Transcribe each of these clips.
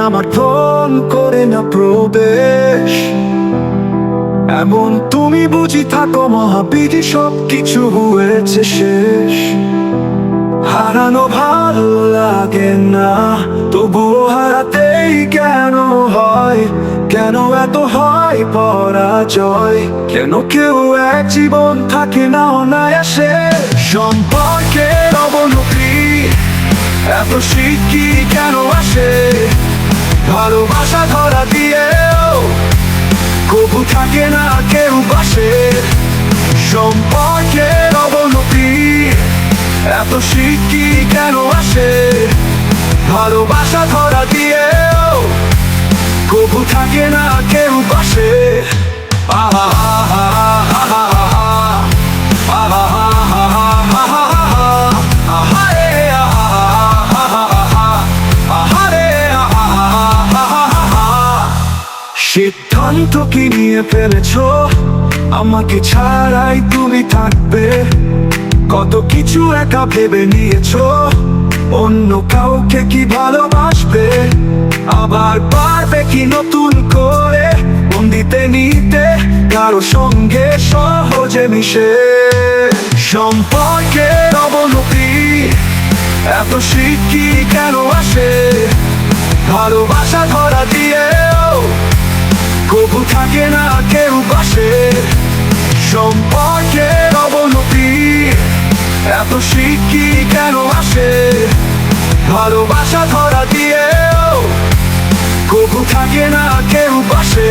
আমার ফোন করে না প্রবেশ। এমন তুমি বুঝি থাকো মহাবিধি, সব কিছু হয়েছে শেষ। হারানো ভালো লাগে না, তবুও হারাতেই কেন হয়, কেন এত হয় পরাজয়, কেন কেউ এক জীবন থাকে না অনায়াসে। সম্পর্কের অবনতি এত শীত কি কেন আসে, ভালোবাসা ধরা দিয়েও কবু থাকে না কেউ পাশে। সম্পর্কের অবনতি এত শীত কি কেন আসে, ভালোবাসা ধরা দিয়েও কবু থাকে না কেউ পাশে। আহা আহা আহা আহা আহা আহা রে আহা রে আহা। সিদ্ধান্ত কি নিয়ে ফেলেছো, আমাকে ছাড়াই তুমি থাকবে? কত কিছু একা ভেবে নিয়েছো, অন্য কাউকে কি ভালোবাসবে? আবার পারবে কি নতুন করে মন দিতে নিতে কারো সঙ্গে সহজে মিশে? সম্পর্কের অবনতি এত শীত কি কেন আসে, ভালোবাসা ধরা দিয়েও কবু থাকে না কেউ পাশে। সম্পর্কের অবনতি এত শীত কি কেন আসে, ভালোবাসা ধরা দিয়েও কবু থাকে না কেউ পাশে।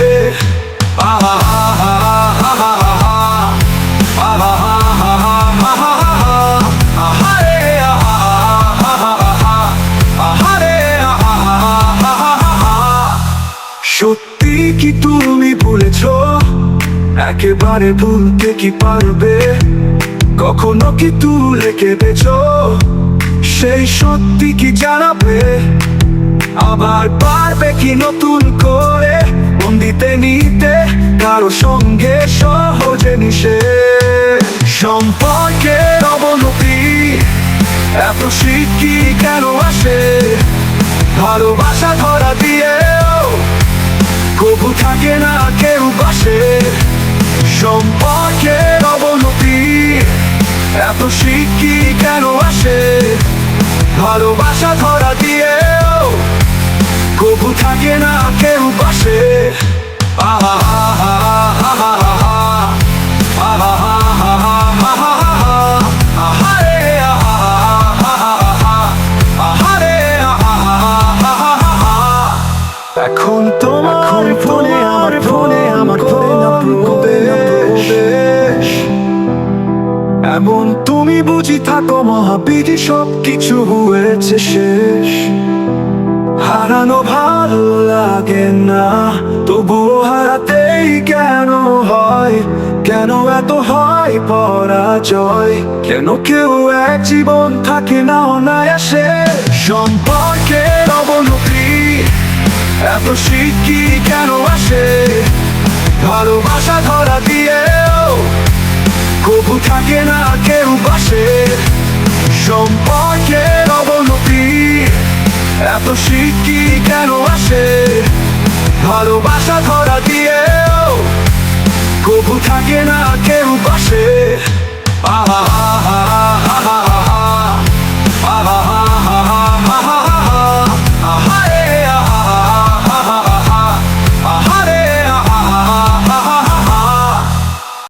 আহা আহা আহা আহা আহা আহা রে আহা রে আহা। সত্যি কি তুমি ভুলেছো, একেবারে ভুলতে কি পারবে? কখনো কি তুলে কেঁদেছো, সেই সত্যি কি জানাবে? আবার পারবে কি নতুন করে মন দিতে নিতে কারো সঙ্গে সহজে মিশে? সম্পর্কের অবনতি এত শীত কি কেন আসে, ভালোবাসা ধরা দিয়েও কবু থাকে না কেউ পাশে। সম্পর্কের অবনতি এত শীত কি কেন আসে, ভালোবাসা ধরা দিয়েও কবু থাকে না কেউ পাশে। আহা আহা আহা আহা আহা রে আহা রে আহা। এখন তোমার ফোনে আমার প্রবেশ। এমন তুমি বুঝি থাকো মহাবিধি, সব কিছু হয়েছে শেষ। হারানো ভালো লাগে না, তবুও হারাতেই কেন হয়, কেন এত হয় পরাজয়, কেন কেউ এক জীবন থাকে না অনায়াসে। সম্পর্কের অবনতি এত শীত কি কেন আসে, ভালোবাসা ধরা দিয়েও কবু থাকে না কেউ পাশে। সম্পর্কের অবনতি এত শীত কি কেন আসে, ভালোবাসা ধরা দিয়েও কবু থাকে না কেউ পাশে। আহা আহা আহা